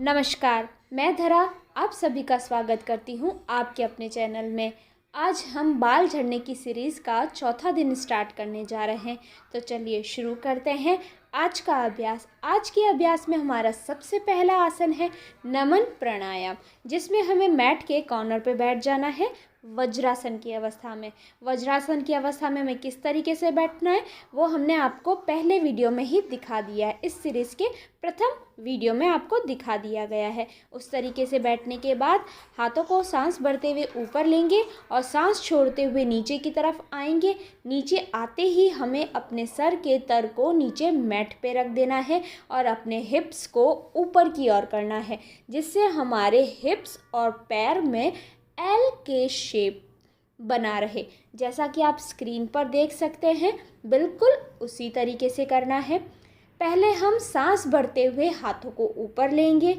नमस्कार, मैं धरा आप सभी का स्वागत करती हूँ आपके अपने चैनल में। आज हम बाल झड़ने की सीरीज़ का चौथा दिन स्टार्ट करने जा रहे हैं। तो चलिए शुरू करते हैं आज का अभ्यास। आज के अभ्यास में हमारा सबसे पहला आसन है नमन प्राणायाम, जिसमें हमें मैट के कॉर्नर पे बैठ जाना है वज्रासन की अवस्था में। वज्रासन की अवस्था में हमें किस तरीके से बैठना है वो हमने आपको पहले वीडियो में ही दिखा दिया है। इस सीरीज़ के प्रथम वीडियो में आपको दिखा दिया गया है। उस तरीके से बैठने के बाद हाथों को सांस भरते हुए ऊपर लेंगे और सांस छोड़ते हुए नीचे की तरफ आएंगे। नीचे आते ही हमें अपने सर के तर को नीचे मैट पे रख देना है और अपने हिप्स को ऊपर की ओर करना है, जिससे हमारे हिप्स और पैर में एल के शेप बना रहे। जैसा कि आप स्क्रीन पर देख सकते हैं, बिल्कुल उसी तरीके से करना है। पहले हम सांस भरते हुए हाथों को ऊपर लेंगे,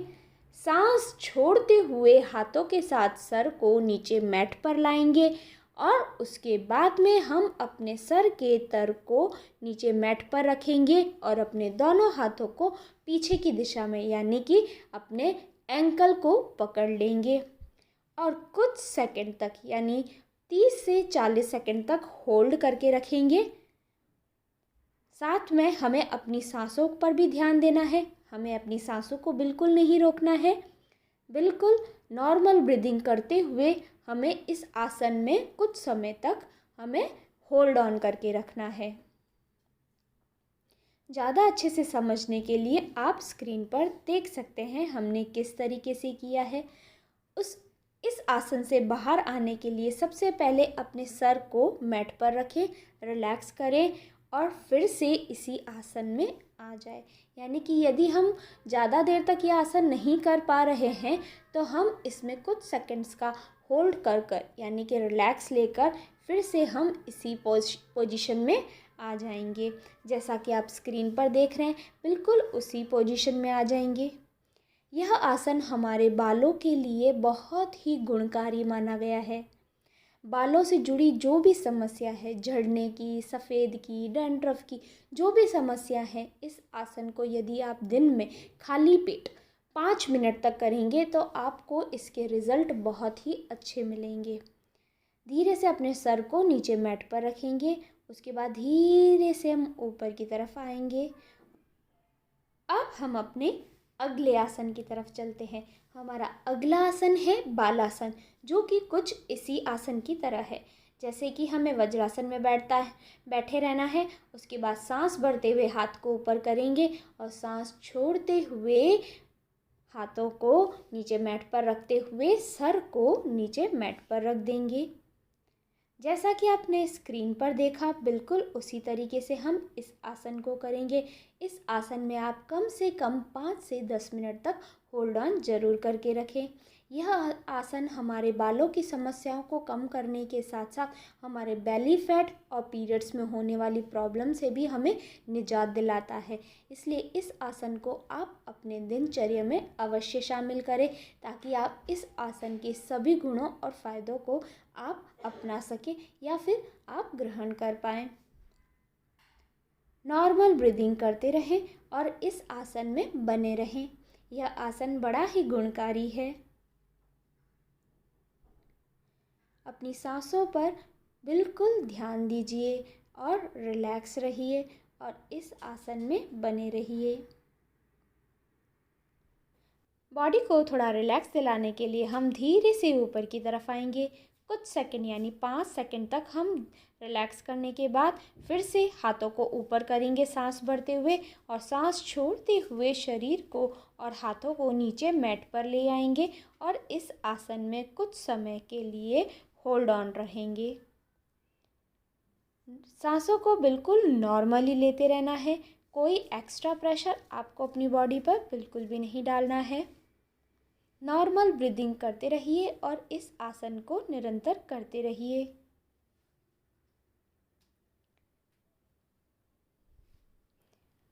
सांस छोड़ते हुए हाथों के साथ सर को नीचे मैट पर लाएंगे और उसके बाद में हम अपने सर के तर को नीचे मैट पर रखेंगे और अपने दोनों हाथों को पीछे की दिशा में यानी कि अपने एंकल को पकड़ लेंगे और कुछ सेकंड तक यानी 30 से 40 सेकंड तक होल्ड करके रखेंगे। साथ में हमें अपनी सांसों पर भी ध्यान देना है। हमें अपनी सांसों को बिल्कुल नहीं रोकना है। बिल्कुल नॉर्मल ब्रीदिंग करते हुए हमें इस आसन में कुछ समय तक हमें होल्ड ऑन करके रखना है। ज़्यादा अच्छे से समझने के लिए आप स्क्रीन पर देख सकते हैं हमने किस तरीके से किया है। इस आसन से बाहर आने के लिए सबसे पहले अपने सर को मैट पर रखें, रिलैक्स करें और फिर से इसी आसन में आ जाए। यानी कि यदि हम ज़्यादा देर तक ये आसन नहीं कर पा रहे हैं तो हम इसमें कुछ सेकंड्स का होल्ड कर यानी कि रिलैक्स लेकर फिर से हम इसी पोजीशन में आ जाएंगे। जैसा कि आप स्क्रीन पर देख रहे हैं, बिल्कुल उसी पोजीशन में आ जाएंगे। यह आसन हमारे बालों के लिए बहुत ही गुणकारी माना गया है। बालों से जुड़ी जो भी समस्या है, झड़ने की, सफ़ेद की, डैंड्रफ की, जो भी समस्या है, इस आसन को यदि आप दिन में खाली पेट 5 मिनट तक करेंगे तो आपको इसके रिज़ल्ट बहुत ही अच्छे मिलेंगे। धीरे से अपने सर को नीचे मैट पर रखेंगे, उसके बाद धीरे से हम ऊपर की तरफ आएंगे। अब हम अपने अगले आसन की तरफ चलते हैं। हमारा अगला आसन है बालासन, जो कि कुछ इसी आसन की तरह है। जैसे कि हमें वज्रासन में बैठे रहना है। उसके बाद सांस भरते हुए हाथ को ऊपर करेंगे और सांस छोड़ते हुए हाथों को नीचे मैट पर रखते हुए सर को नीचे मैट पर रख देंगे। जैसा कि आपने स्क्रीन पर देखा, बिल्कुल उसी तरीके से हम इस आसन को करेंगे। इस आसन में आप कम से कम 5 से 10 मिनट तक होल्ड ऑन ज़रूर करके रखें। यह आसन हमारे बालों की समस्याओं को कम करने के साथ साथ हमारे बेली फैट और पीरियड्स में होने वाली प्रॉब्लम से भी हमें निजात दिलाता है। इसलिए इस आसन को आप अपने दिनचर्या में अवश्य शामिल करें, ताकि आप इस आसन के सभी गुणों और फ़ायदों को आप अपना सकें या फिर आप ग्रहण कर पाएँ। नॉर्मल ब्रीदिंग करते रहें और इस आसन में बने रहें। यह आसन बड़ा ही गुणकारी है। अपनी सांसों पर बिल्कुल ध्यान दीजिए और रिलैक्स रहिए और इस आसन में बने रहिए। बॉडी को थोड़ा रिलैक्स दिलाने के लिए हम धीरे से ऊपर की तरफ आएंगे। कुछ सेकंड यानी 5 सेकंड तक हम रिलैक्स करने के बाद फिर से हाथों को ऊपर करेंगे सांस भरते हुए और सांस छोड़ते हुए शरीर को और हाथों को नीचे मैट पर ले आएंगे और इस आसन में कुछ समय के लिए होल्ड ऑन रहेंगे। सांसों को बिल्कुल नॉर्मली लेते रहना है। कोई एक्स्ट्रा प्रेशर आपको अपनी बॉडी पर बिल्कुल भी नहीं डालना है। नॉर्मल ब्रीदिंग करते रहिए और इस आसन को निरंतर करते रहिए।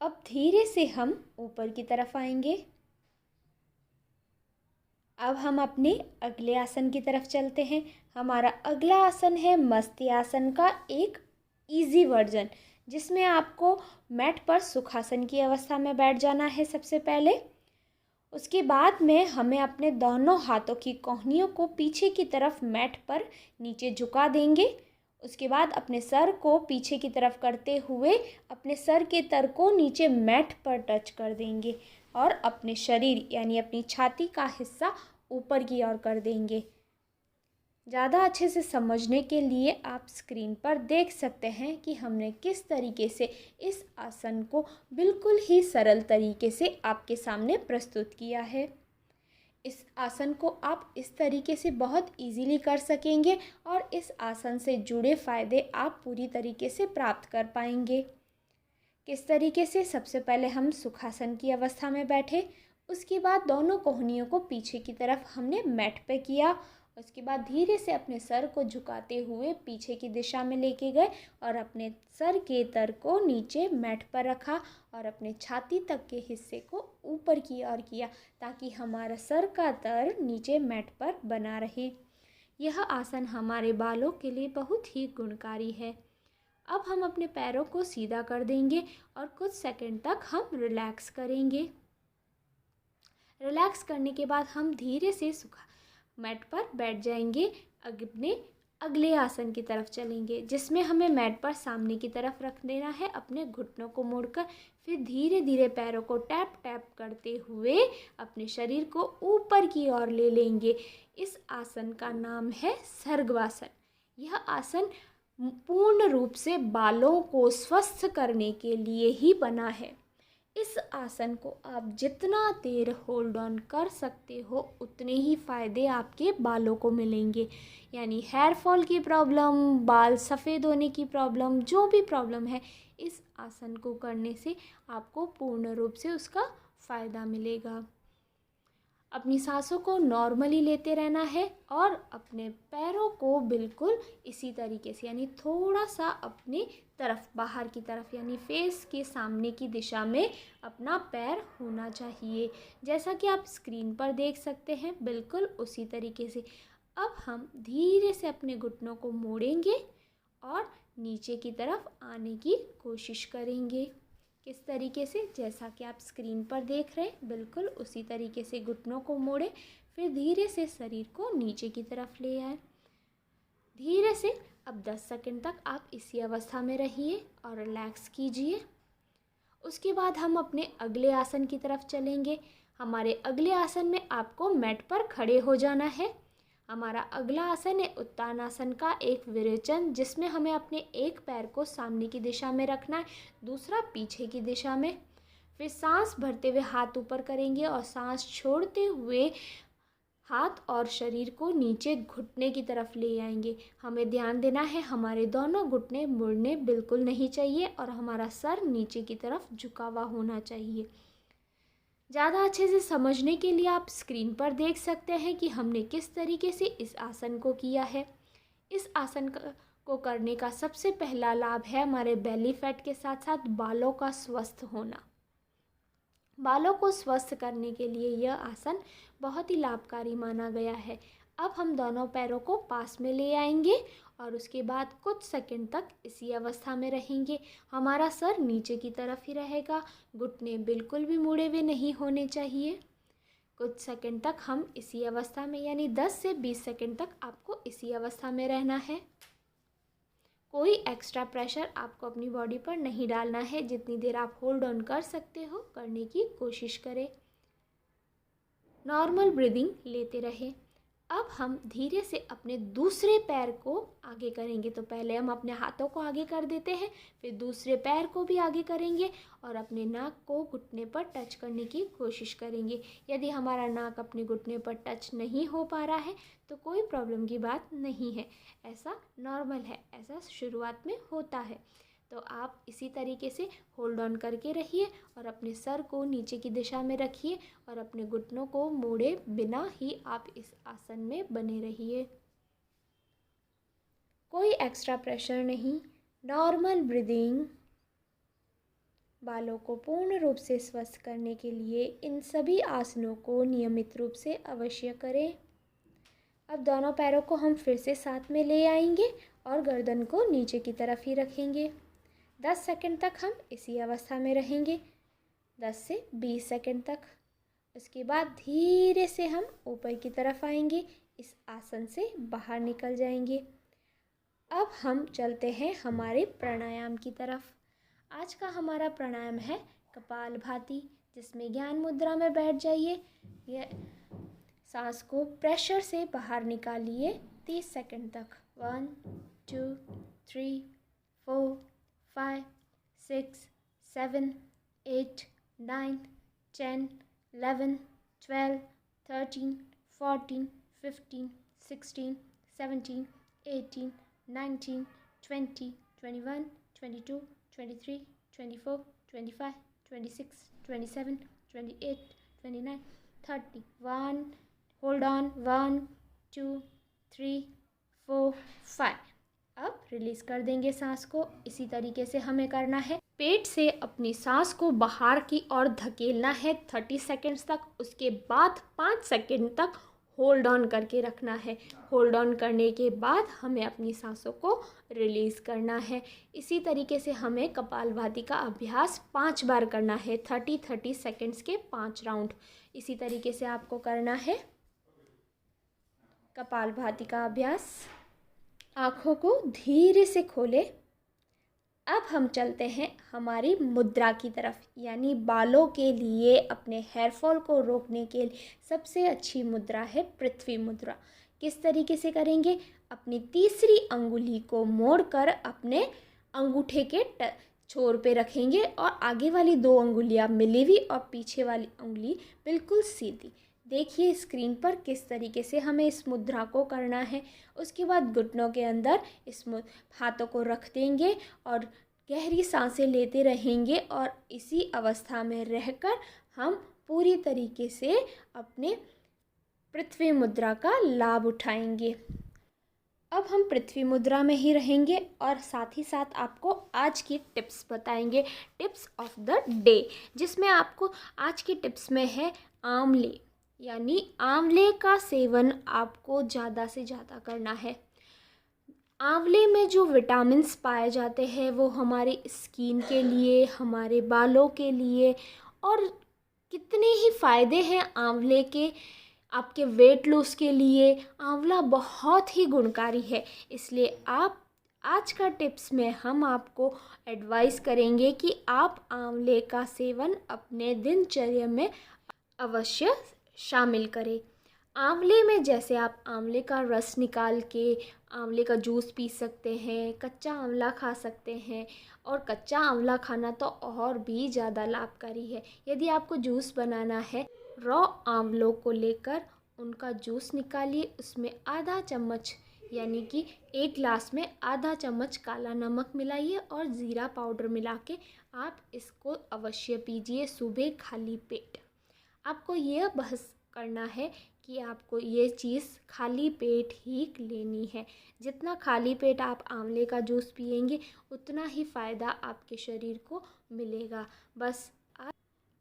अब धीरे से हम ऊपर की तरफ आएंगे। अब हम अपने अगले आसन की तरफ चलते हैं। हमारा अगला आसन है मस्ती आसन का एक इजी वर्जन, जिसमें आपको मैट पर सुखासन की अवस्था में बैठ जाना है सबसे पहले। उसके बाद में हमें अपने दोनों हाथों की कोहनियों को पीछे की तरफ मैट पर नीचे झुका देंगे। उसके बाद अपने सर को पीछे की तरफ करते हुए अपने सर के तर को नीचे मैट पर टच कर देंगे और अपने शरीर यानी अपनी छाती का हिस्सा ऊपर की ओर कर देंगे। ज़्यादा अच्छे से समझने के लिए आप स्क्रीन पर देख सकते हैं कि हमने किस तरीके से इस आसन को बिल्कुल ही सरल तरीके से आपके सामने प्रस्तुत किया है। इस आसन को आप इस तरीके से बहुत इजीली कर सकेंगे और इस आसन से जुड़े फ़ायदे आप पूरी तरीके से प्राप्त कर पाएंगे। किस तरीके से? सबसे पहले हम सुखासन की अवस्था में बैठे, उसके बाद दोनों कोहनियों को पीछे की तरफ हमने मैट पे किया। उसके बाद धीरे से अपने सर को झुकाते हुए पीछे की दिशा में लेके गए और अपने सर के तर को नीचे मैट पर रखा और अपने छाती तक के हिस्से को ऊपर की ओर किया ताकि हमारा सर का तर नीचे मैट पर बना रहे। यह आसन हमारे बालों के लिए बहुत ही गुणकारी है। अब हम अपने पैरों को सीधा कर देंगे और कुछ सेकंड तक हम रिलैक्स करेंगे। रिलैक्स करने के बाद हम धीरे से मैट पर बैठ जाएंगे। अपने अगले आसन की तरफ चलेंगे जिसमें हमें मैट पर सामने की तरफ रख देना है, अपने घुटनों को मोड़कर। फिर धीरे धीरे पैरों को टैप टैप करते हुए अपने शरीर को ऊपर की ओर ले लेंगे। इस आसन का नाम है सर्गवासन। यह आसन पूर्ण रूप से बालों को स्वस्थ करने के लिए ही बना है। इस आसन को आप जितना देर होल्ड ऑन कर सकते हो उतने ही फ़ायदे आपके बालों को मिलेंगे। यानी हेयर फॉल की प्रॉब्लम, बाल सफ़ेद होने की प्रॉब्लम, जो भी प्रॉब्लम है, इस आसन को करने से आपको पूर्ण रूप से उसका फ़ायदा मिलेगा। अपनी सांसों को नॉर्मली लेते रहना है और अपने पैरों को बिल्कुल इसी तरीके से यानी थोड़ा सा अपने तरफ बाहर की तरफ यानी फेस के सामने की दिशा में अपना पैर होना चाहिए। जैसा कि आप स्क्रीन पर देख सकते हैं बिल्कुल उसी तरीके से। अब हम धीरे से अपने घुटनों को मोड़ेंगे और नीचे की तरफ आने की कोशिश करेंगे। किस तरीके से? जैसा कि आप स्क्रीन पर देख रहे हैं बिल्कुल उसी तरीके से घुटनों को मोड़े, फिर धीरे से शरीर को नीचे की तरफ ले आए। धीरे से अब 10 सेकंड तक आप इसी अवस्था में रहिए और रिलैक्स कीजिए। उसके बाद हम अपने अगले आसन की तरफ चलेंगे। हमारे अगले आसन में आपको मैट पर खड़े हो जाना है। हमारा अगला आसन है उत्तानासन का एक विरेचन, जिसमें हमें अपने एक पैर को सामने की दिशा में रखना है, दूसरा पीछे की दिशा में। फिर सांस भरते हुए हाथ ऊपर करेंगे और सांस छोड़ते हुए हाथ और शरीर को नीचे घुटने की तरफ ले आएंगे। हमें ध्यान देना है हमारे दोनों घुटने मुड़ने बिल्कुल नहीं चाहिए और हमारा सर नीचे की तरफ झुका हुआ होना चाहिए। ज़्यादा अच्छे से समझने के लिए आप स्क्रीन पर देख सकते हैं कि हमने किस तरीके से इस आसन को किया है। इस आसन को करने का सबसे पहला लाभ है हमारे बेली फैट के साथ साथ बालों का स्वस्थ होना। बालों को स्वस्थ करने के लिए यह आसन बहुत ही लाभकारी माना गया है। अब हम दोनों पैरों को पास में ले आएंगे और उसके बाद कुछ सेकंड तक इसी अवस्था में रहेंगे। हमारा सर नीचे की तरफ ही रहेगा, घुटने बिल्कुल भी मुड़े हुए नहीं होने चाहिए। कुछ सेकंड तक हम इसी अवस्था में यानी 10 से 20 सेकंड तक आपको इसी अवस्था में रहना है। कोई एक्स्ट्रा प्रेशर आपको अपनी बॉडी पर नहीं डालना है। जितनी देर आप होल्ड ऑन कर सकते हो करने की कोशिश करें। नॉर्मल ब्रीदिंग लेते रहें। अब हम धीरे से अपने दूसरे पैर को आगे करेंगे। तो पहले हम अपने हाथों को आगे कर देते हैं, फिर दूसरे पैर को भी आगे करेंगे और अपने नाक को घुटने पर टच करने की कोशिश करेंगे। यदि हमारा नाक अपने घुटने पर टच नहीं हो पा रहा है तो कोई प्रॉब्लम की बात नहीं है, ऐसा नॉर्मल है, ऐसा शुरुआत में होता है। तो आप इसी तरीके से होल्ड ऑन करके रहिए और अपने सर को नीचे की दिशा में रखिए और अपने घुटनों को मोड़े बिना ही आप इस आसन में बने रहिए। कोई एक्स्ट्रा प्रेशर नहीं, नॉर्मल ब्रीदिंग। बालों को पूर्ण रूप से स्वस्थ करने के लिए इन सभी आसनों को नियमित रूप से अवश्य करें। अब दोनों पैरों को हम फिर से साथ में ले आएंगे और गर्दन को नीचे की तरफ ही रखेंगे। 10 सेकंड तक हम इसी अवस्था में रहेंगे, 10 से 20 सेकंड तक। उसके बाद धीरे से हम ऊपर की तरफ आएंगे, इस आसन से बाहर निकल जाएंगे। अब हम चलते हैं हमारे प्राणायाम की तरफ। आज का हमारा प्राणायाम है कपालभाति, जिसमें ज्ञान मुद्रा में बैठ जाइए। यह सांस को प्रेशर से बाहर निकालिए 30 सेकंड तक। 1 2 3 4 5 6 7 8 9 10 11 12 13 14 15 16 17 18 19 20 21 22 23 24 25 26 27 28 29 30। 1 होल्ड ऑन, 1 2 3 4 5। अब रिलीज कर देंगे सांस को। इसी तरीके से हमें करना है। पेट से अपनी सांस को बाहर की ओर धकेलना है 30 सेकंड्स तक। उसके बाद 5 सेकंड तक होल्ड ऑन करके रखना है। होल्ड ऑन करने के बाद हमें अपनी सांसों को रिलीज़ करना है। इसी तरीके से हमें कपालभाति का अभ्यास 5 बार करना है। 30 सेकंड्स के 5 राउंड। इसी तरीके से आपको करना है कपालभाति का अभ्यास। आँखों को धीरे से खोलें। अब हम चलते हैं हमारी मुद्रा की तरफ, यानी बालों के लिए अपने हेयर फॉल को रोकने के लिए सबसे अच्छी मुद्रा है पृथ्वी मुद्रा। किस तरीके से करेंगे? अपनी तीसरी अंगुली को मोड़कर अपने अंगूठे के छोर पे रखेंगे और आगे वाली 2 अंगुलियां मिली हुई और पीछे वाली अंगुली बिल्कुल सीधी। देखिए स्क्रीन पर किस तरीके से हमें इस मुद्रा को करना है। उसके बाद घुटनों के अंदर इस हाथों को रख देंगे और गहरी सांसें लेते रहेंगे और इसी अवस्था में रहकर हम पूरी तरीके से अपने पृथ्वी मुद्रा का लाभ उठाएंगे। अब हम पृथ्वी मुद्रा में ही रहेंगे और साथ ही साथ आपको आज की टिप्स बताएंगे, टिप्स ऑफ द डे, जिसमें आपको आज की टिप्स में है आंवले, यानी आंवले का सेवन आपको ज़्यादा से ज़्यादा करना है। आंवले में जो विटामिन्स पाए जाते हैं वो हमारे स्किन के लिए, हमारे बालों के लिए और कितने ही फ़ायदे हैं आंवले के आपके वेट लॉस के लिए। आंवला बहुत ही गुणकारी है, इसलिए आप आज का टिप्स में हम आपको एडवाइस करेंगे कि आप आंवले का सेवन अपने दिनचर्या में अवश्य शामिल करें। आंवले में जैसे आप आंवले का रस निकाल के आंवले का जूस पी सकते हैं, कच्चा आंवला खा सकते हैं और कच्चा आंवला खाना तो और भी ज़्यादा लाभकारी है। यदि आपको जूस बनाना है, रॉ आंवलों को लेकर उनका जूस निकालिए, उसमें आधा चम्मच यानी कि 1 ग्लास में आधा चम्मच काला नमक मिलाइए और ज़ीरा पाउडर मिला के आप इसको अवश्य पीजिए सुबह खाली पेट। आपको यह बहस करना है कि आपको ये चीज़ खाली पेट ही लेनी है। जितना खाली पेट आप आंवले का जूस पिएंगे उतना ही फ़ायदा आपके शरीर को मिलेगा। बस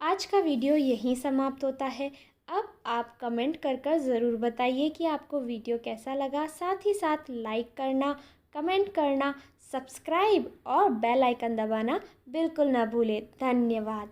आज का वीडियो यहीं समाप्त होता है। अब आप कमेंट कर ज़रूर बताइए कि आपको वीडियो कैसा लगा। साथ ही साथ लाइक करना, कमेंट करना, सब्सक्राइब और बेल आइकन दबाना बिल्कुल ना भूलें। धन्यवाद।